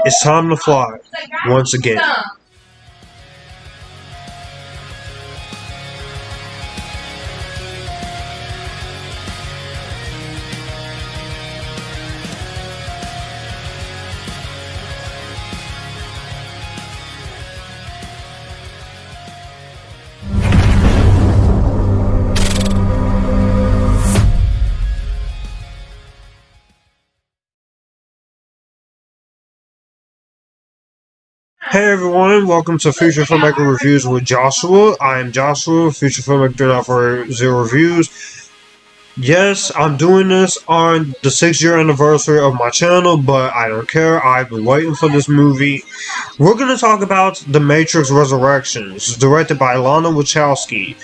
It's time to fly once again. Hey everyone, welcome to Future Filmmaker Reviews with Joshua. I am Joshua, Future Filmmaker 3.40 Reviews. Yes, I'm doing this on the 6th-year anniversary of my channel, but I don't care. I've been waiting for this movie. We're going to talk about The Matrix Resurrections, directed by Lana Wachowski,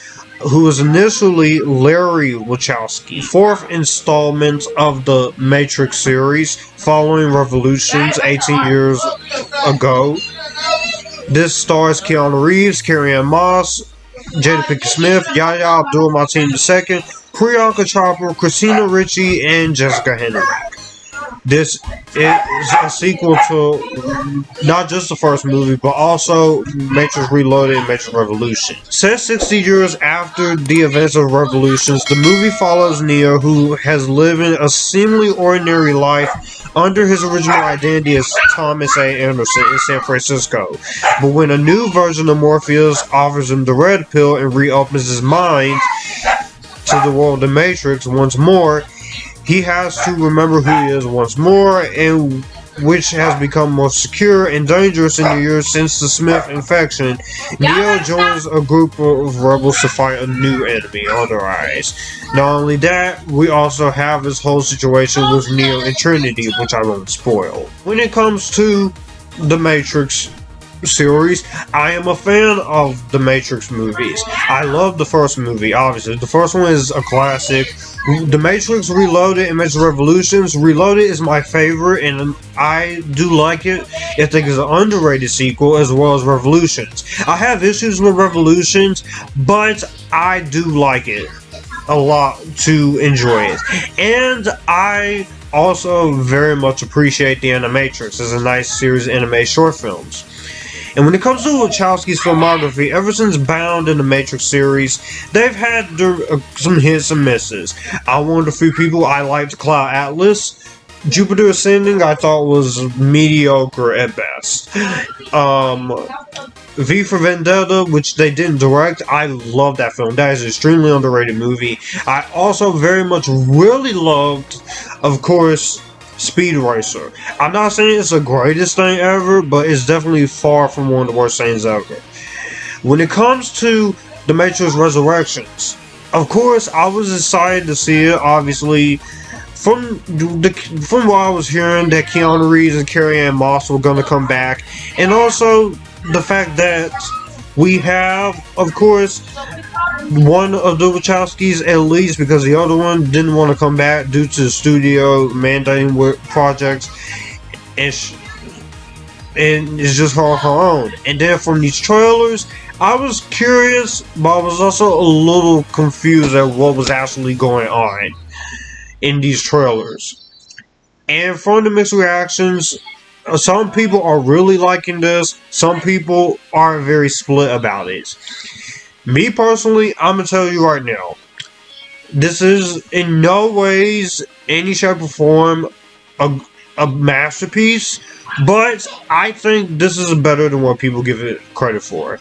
who was initially Larry Wachowski, 4th installment of the Matrix series following Revolutions 18 years ago. This stars Keanu Reeves, Carrie-Anne Moss, Jada Pinkett Smith, Yahya Abdul-Mateen II, Priyanka Chopra, Christina Ricci, and Jessica Henwick. This is a sequel to not just the first movie, but also Matrix Reloaded and Matrix Revolution. Set 60 years after the events of Revolutions, the movie follows Neo, who has lived a seemingly ordinary life under his original identity as Thomas A. Anderson in San Francisco. But when a new version of Morpheus offers him the red pill and reopens his mind to the world of Matrix once more, he has to remember who he is once more, and which has become more secure and dangerous in the years since the Smith infection. Neo joins a group of rebels to fight a new enemy on the rise. Not only that, we also have this whole situation with Neo and Trinity, which I won't spoil. When it comes to the Matrix series, I am a fan of the Matrix movies. I love the first movie, obviously. The first one is a classic. The Matrix Reloaded and Matrix Revolutions. Reloaded is my favorite, and I do like it. I think it's an underrated sequel, as well as Revolutions. I have issues with Revolutions, but I do like it a lot to enjoy it. And I also very much appreciate the Animatrix. It's a nice series of anime short films. And when it comes to Wachowski's filmography, ever since Bound in the Matrix series, they've had some hits and misses. One of the few people I liked Cloud Atlas. Jupiter Ascending I thought was mediocre at best. V for Vendetta, which they didn't direct, I love that film. That is an extremely underrated movie. I also very much really loved, of course, Speed Racer. I'm not saying it's the greatest thing ever, but it's definitely far from one of the worst things ever. When it comes to The Matrix Resurrections, of course, I was excited to see it, obviously. From what I was hearing, that Keanu Reeves and Carrie-Anne Moss were going to come back, and also the fact that we have, of course, one of the Wachowskis at least, because the other one didn't want to come back due to the studio mandating projects, and it's just her own. And then from these trailers, I was curious, but I was also a little confused at what was actually going on in these trailers. And from the mixed reactions, some people are really liking this, some people are very split about it. Me personally, I'm gonna tell you right now, this is in no ways, any shape or form, a masterpiece, but I think this is better than what people give it credit for.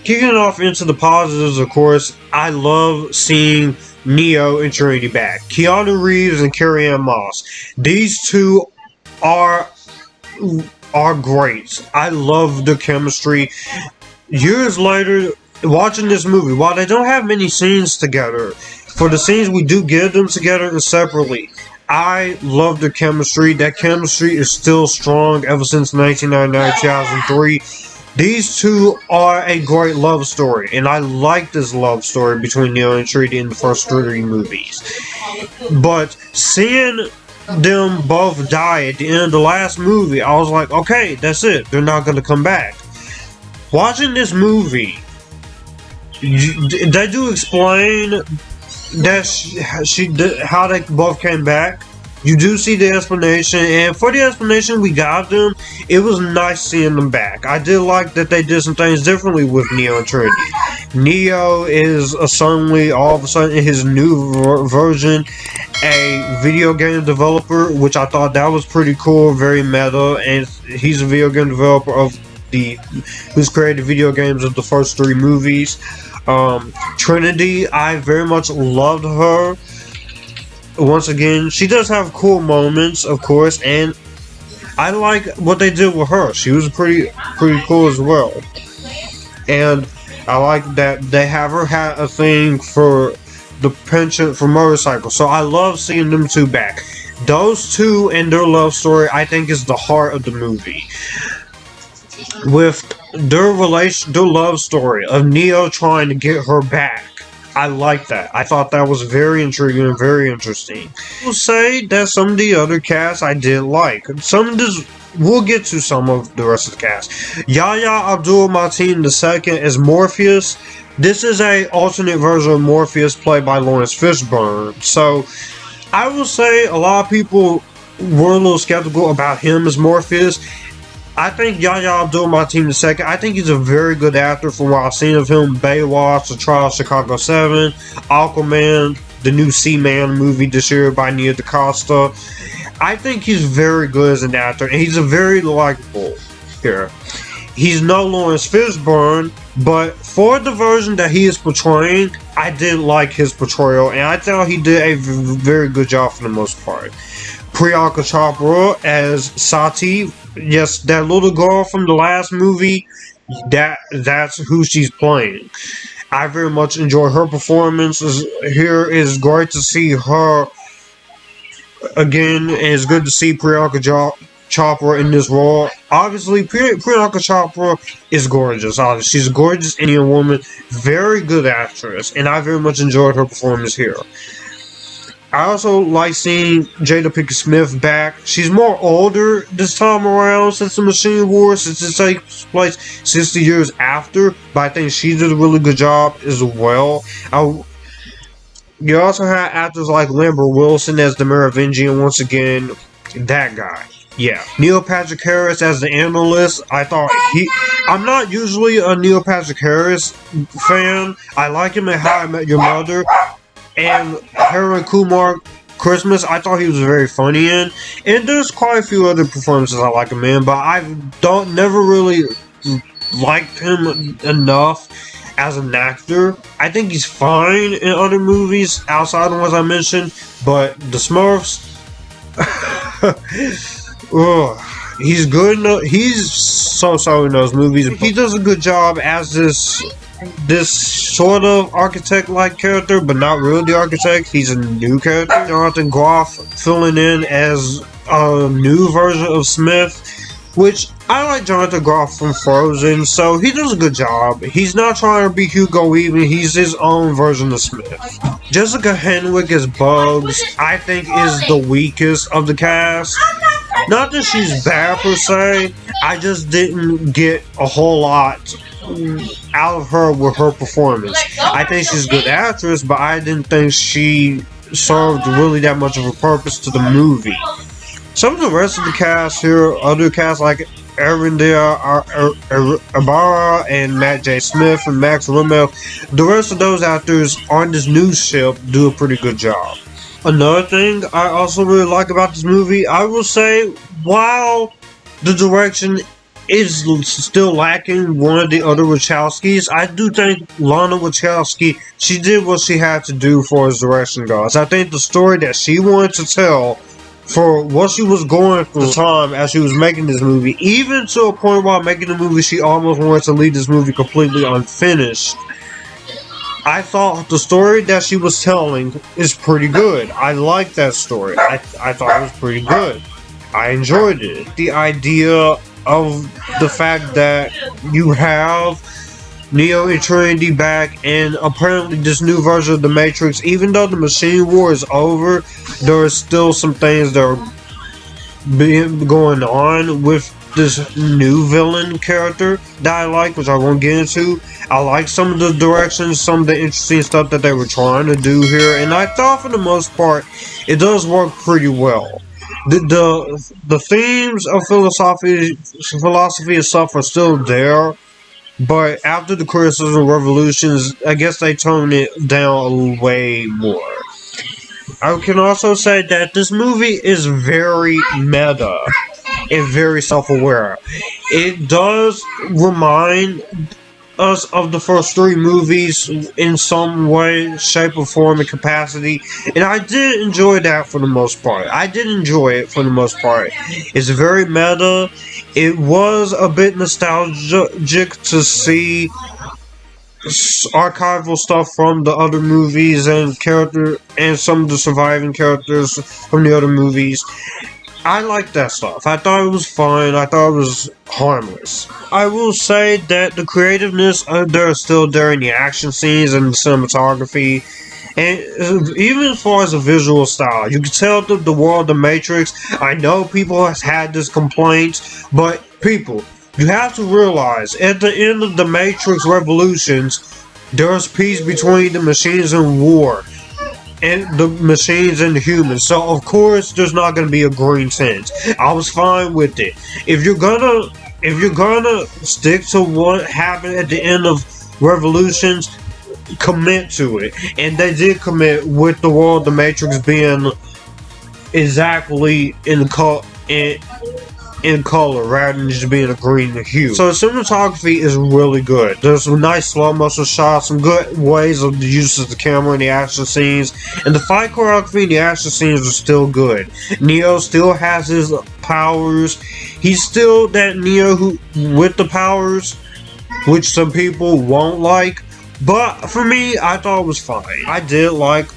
Kicking off into the positives, of course, I love seeing Neo and Trinity back. Keanu Reeves and Carrie-Anne Moss. These two are great. I love the chemistry. Years later, watching this movie, while they don't have many scenes together, for the scenes we do get them together and separately, I love the chemistry. That chemistry is still strong ever since 1999, 2003. These two are a great love story, and I like this love story between Neo and Trinity in the first 3 movies. But seeing them both die at the end of the last movie, I was like, okay, that's it. They're not going to come back. Watching this movie, they do explain how they both came back. You do see the explanation, and for the explanation we got them, it was nice seeing them back. I did like that they did some things differently with Neo and Trinity. Neo is suddenly, all of a sudden, in his new version, a video game developer, which I thought that was pretty cool, very meta, and he's a video game developer who's created video games of the first 3 movies. Trinity, I very much loved her. Once again, she does have cool moments, of course, and I like what they did with her. She was pretty cool as well. And I like that they have her had a thing for the penchant for motorcycles. So I love seeing them two back. Those two and their love story, I think, is the heart of the movie. With their love story of Neo trying to get her back. I like that. I thought that was very intriguing and very interesting. I will say that some of the other casts I did like. We'll get to some of the rest of the cast. Yahya Abdul-Mateen II as Morpheus. This is a alternate version of Morpheus played by Lawrence Fishburne. So, I will say a lot of people were a little skeptical about him as Morpheus. I think Yahya Abdul-Mateen II, I think he's a very good actor from what I've seen of him. Baywatch, The Trial of Chicago 7, Aquaman, the new Seaman movie this year by Nia DaCosta. I think he's very good as an actor, and he's a very likable here. He's no Lawrence Fishburne, but for the version that he is portraying, I did like his portrayal, and I thought he did a very good job for the most part. Priyanka Chopra as Sati. Yes, that little girl from the last movie, that's who she's playing. I very much enjoy her performance. Here is great to see her again, and it's good to see Priyanka Chopra in this role. Obviously, Priyanka Chopra is gorgeous. Obviously, she's a gorgeous Indian woman, very good actress, and I very much enjoyed her performance here. I also like seeing Jada Pinkett Smith back. She's more older this time around since the Machine Wars, since it takes place 60 years after, but I think she did a really good job as well. You also had actors like Lambert Wilson as the Merovingian, once again, that guy. Yeah. Neil Patrick Harris as the analyst. I'm not usually a Neil Patrick Harris fan. I like him in How I Met Your Mother. And Harold Kumar Christmas, I thought he was very funny in. And there's quite a few other performances I like him in, but I never really liked him enough as an actor. I think he's fine in other movies outside the ones I mentioned, but the Smurfs, he's good. He's so in those movies. He does a good job as this sort of architect-like character, but not really the architect. He's a new character. Jonathan Groff filling in as a new version of Smith, which I like Jonathan Groff from Frozen, so he does a good job. He's not trying to be Hugo Weaving, he's his own version of Smith. Jessica Henwick as Bugs, I think, is the weakest of the cast. Not that she's bad per se, I just didn't get a whole lot out of her with her performance. I think she's a good actress, but I didn't think she served really that much of a purpose to the movie. Some of the rest of the cast here, other casts like Arindya Ibarra and Matt J. Smith and Max Rimmel, the rest of those actors on this new ship do a pretty good job. Another thing I also really like about this movie, I will say, while the direction is still lacking one of the other Wachowskis, I do think Lana Wachowski, she did what she had to do for as direction goes. I think the story that she wanted to tell for what she was going through at the time as she was making this movie, even to a point while making the movie, she almost wanted to leave this movie completely unfinished. I thought the story that she was telling is pretty good. I liked that story. I thought it was pretty good. I enjoyed it. The idea of the fact that you have Neo and Trinity back, and apparently this new version of the Matrix, even though the Machine War is over, there are still some things that are going on with this new villain character that I like, which I won't get into. I like some of the directions, some of the interesting stuff that they were trying to do here, and I thought for the most part it does work pretty well. The themes of philosophy and stuff are still there, but after the criticism revolutions, I guess they toned it down way more. I can also say that this movie is very meta and very self-aware. It does remind us of the first three movies in some way, shape, or form and capacity, and I did enjoy that for the most part. It's very meta. It was a bit nostalgic to see archival stuff from the other movies and some of the surviving characters from the other movies. I like that stuff. I thought it was fun. I thought it was harmless. I will say that the creativeness there is still there in the action scenes and the cinematography. And even as far as the visual style, you can tell the world of the Matrix. I know people have had this complaint, but people, you have to realize at the end of the Matrix Revolutions, there's peace between the machines and war. And the machines and the humans, so of course there's not going to be a green tint. I was fine with it. If you're gonna stick to what happened at the end of Revolutions, commit to it. And they did commit with the world of the Matrix being exactly in color rather than just being a green hue. So the cinematography is really good. There's some nice slow motion shots, some good ways of the use of the camera in the action scenes, and the fight choreography in the action scenes are still good. Neo still has his powers. He's still that Neo who with the powers, which some people won't like, but for me, I thought it was fine. I did like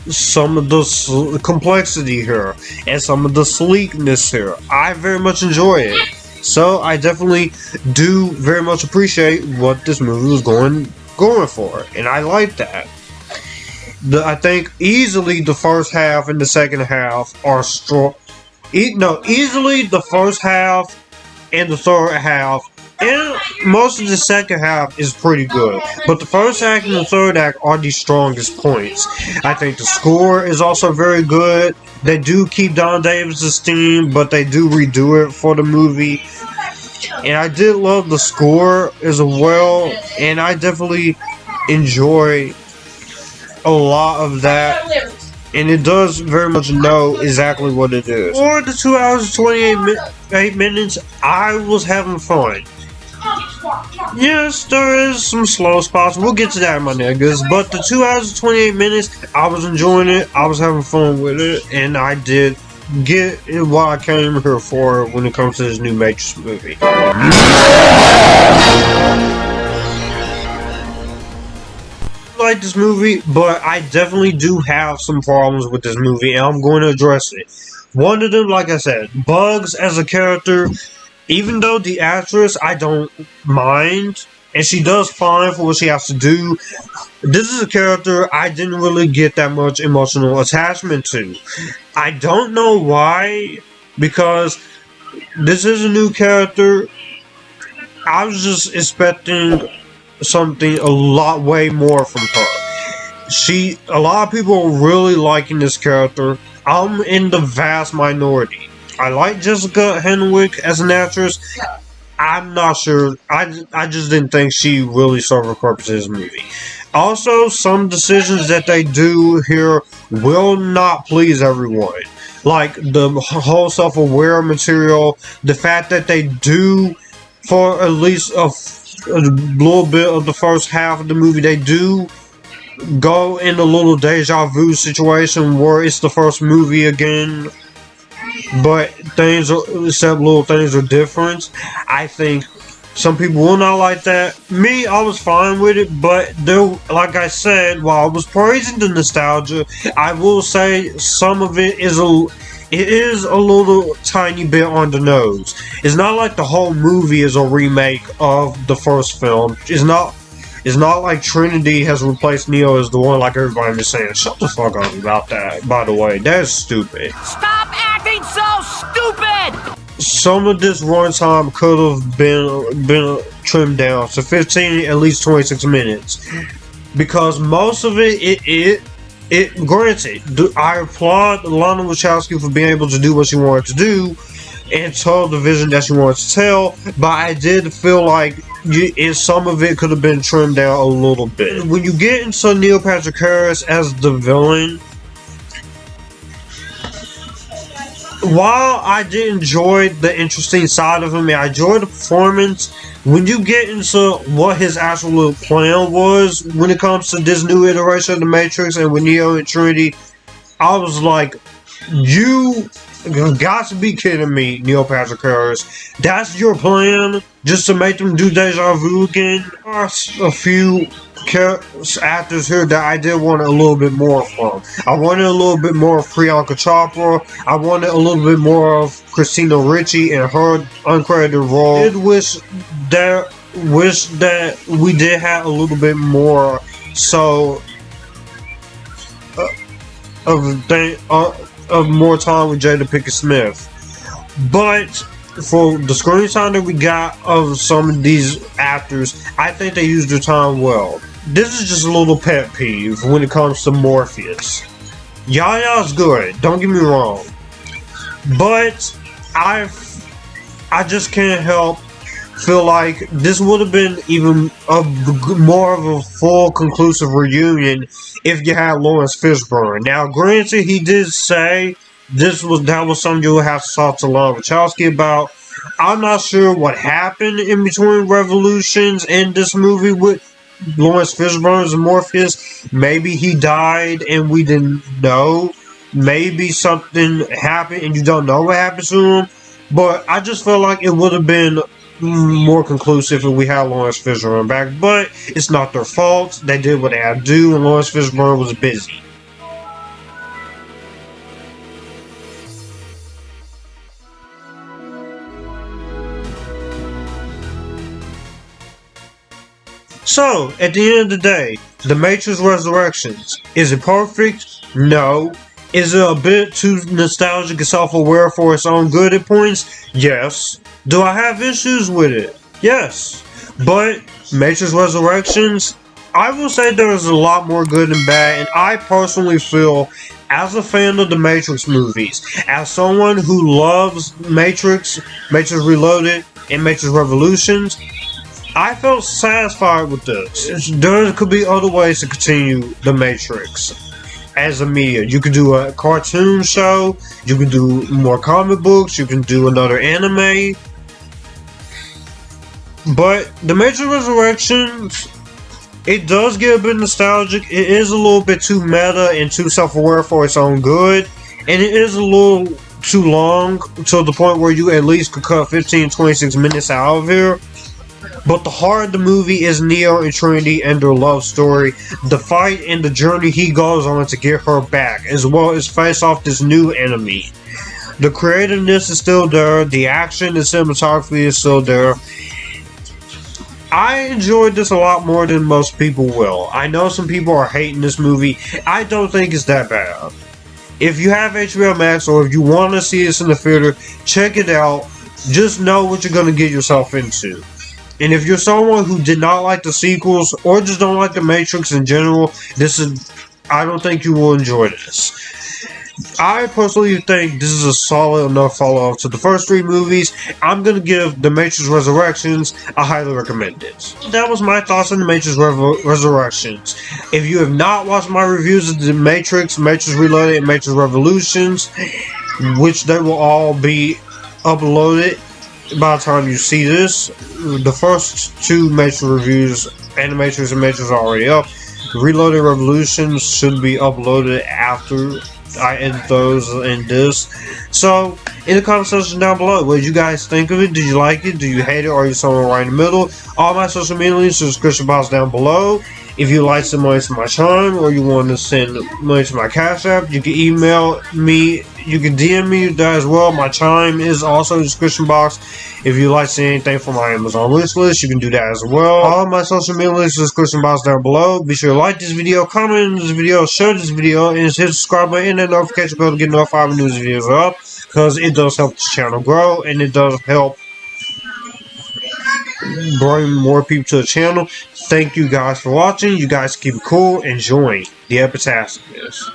some of the complexity here and some of the sleekness here. I very much enjoy it, so I definitely do very much appreciate what this movie was going for, and I like that. I think easily the first half and the second half are strong. Easily the first half and the third half. And most of the second half is pretty good, but the first act and the third act are the strongest points. I think the score is also very good. They do keep Don Davis' theme, but they do redo it for the movie. And I did love the score as well, and I definitely enjoy a lot of that. And it does very much know exactly what it is. For the 2 hours and 28 minutes, I was having fun. Yes, there is some slow spots. We'll get to that, my niggas. But the 2 hours and 28 minutes, I was enjoying it. I was having fun with it. And I did get what I came here for when it comes to this new Matrix movie. I like this movie, but I definitely do have some problems with this movie, and I'm going to address it. One of them, like I said, Bugs as a character. Even though the actress, I don't mind, and she does fine for what she has to do, this is a character I didn't really get that much emotional attachment to. I don't know why, because this is a new character. I was just expecting something way more from her. A lot of people are really liking this character. I'm in the vast minority. I like Jessica Henwick as an actress. I'm not sure. I just didn't think she really served her purpose in this movie. Also, some decisions that they do here will not please everyone. Like the whole self-aware material, the fact that they do, for at least a little bit of the first half of the movie, they do go in a little deja vu situation where it's the first movie again. But little things are different. I think some people will not like that. Me, I was fine with it, but like I said, while I was praising the nostalgia, I will say some of it is a little tiny bit on the nose. It's not like the whole movie is a remake of the first film. It's not like Trinity has replaced Neo as the one like everybody was saying. Shut the fuck up about that, by the way. That is stupid. Stop acting so stupid! some of this runtime could have been trimmed down to 15, at least 26 minutes, because most of it granted, I applaud Lana Wachowski for being able to do what she wanted to do and tell the vision that she wanted to tell, but I did feel like some of it could have been trimmed down a little bit. When you get into Neil Patrick Harris as the villain, while I did enjoy the interesting side of him and I enjoyed the performance, when you get into what his actual plan was when it comes to this new iteration of the Matrix and with Neo and Trinity, I was like, you got to be kidding me, Neil Patrick Harris. That's your plan? Just to make them do deja vu again? There's a few actors here that I did want a little bit more from. I wanted a little bit more of Priyanka Chopra. I wanted a little bit more of Christina Ricci in her uncredited role. I did wish that we did have a little bit more of more time with Jada Pinkett Smith. But for the screen time that we got of some of these actors, I think they used their time well. This is just a little pet peeve when it comes to Morpheus. Yahya's good, don't get me wrong, but I just can't help feel like this would have been even more of a full conclusive reunion if you had Lawrence Fishburne. Now granted, he did say that was something you would have to talk to Lana Wachowski about. I'm not sure what happened in between Revolutions and this movie with Lawrence Fishburne's Morpheus. Maybe he died and we didn't know. Maybe something happened and you don't know what happened to him. But I just felt like it would have been more conclusive if we had Lawrence Fishburne back. But it's not their fault. They did what they had to do and Lawrence Fishburne was busy. So, at the end of the day, The Matrix Resurrections, is it perfect? No. Is it a bit too nostalgic and self-aware for its own good at points? Yes. Do I have issues with it? Yes. But, Matrix Resurrections, I will say there is a lot more good and bad, and I personally feel, as a fan of the Matrix movies, as someone who loves Matrix Reloaded, and Matrix Revolutions, I felt satisfied with this. There could be other ways to continue The Matrix as a media. You could do a cartoon show, you could do more comic books, you can do another anime. But The Matrix Resurrections, it does get a bit nostalgic. It is a little bit too meta and too self-aware for its own good. And it is a little too long to the point where you at least could cut 15-26 minutes out of here. But the heart of the movie is Neo and Trinity and their love story, the fight and the journey he goes on to get her back, as well as face off this new enemy. The creativeness is still there, the action and cinematography is still there. I enjoyed this a lot more than most people will. I know some people are hating this movie. I don't think it's that bad. If you have HBO Max or if you want to see this in the theater, check it out. Just know what you're going to get yourself into. And if you're someone who did not like the sequels or just don't like the Matrix in general, I don't think you will enjoy this. I personally think this is a solid enough follow-up to the first three movies. I'm going to give The Matrix Resurrections a highly recommend it. That was my thoughts on The Matrix Resurrections. If you have not watched my reviews of The Matrix Reloaded, and Matrix Revolutions, which they will all be uploaded by the time you see this, the first two Matrix reviews, Animatrix and Matrix, are already up. Reloaded Revolutions should be uploaded after I edit those and this. So, in the comment section down below, what did you guys think of it? Did you like it? Do you hate it? Or are you somewhere right in the middle? All my social media links in the description box down below. If you like some money to my chime, or you want to send money to my Cash App, you can email me. You can DM me that as well. My chime is also in the description box. If you like to see anything from my Amazon wish list, you can do that as well. All of my social media links in the description box down below. Be sure to like this video, comment on this video, share this video, and hit the subscribe button and that notification bell to get notified when new videos are up, because it does help this channel grow, and it does help bring more people to the channel. Thank you guys for watching. You guys keep it cool. Enjoying the Epictasticness.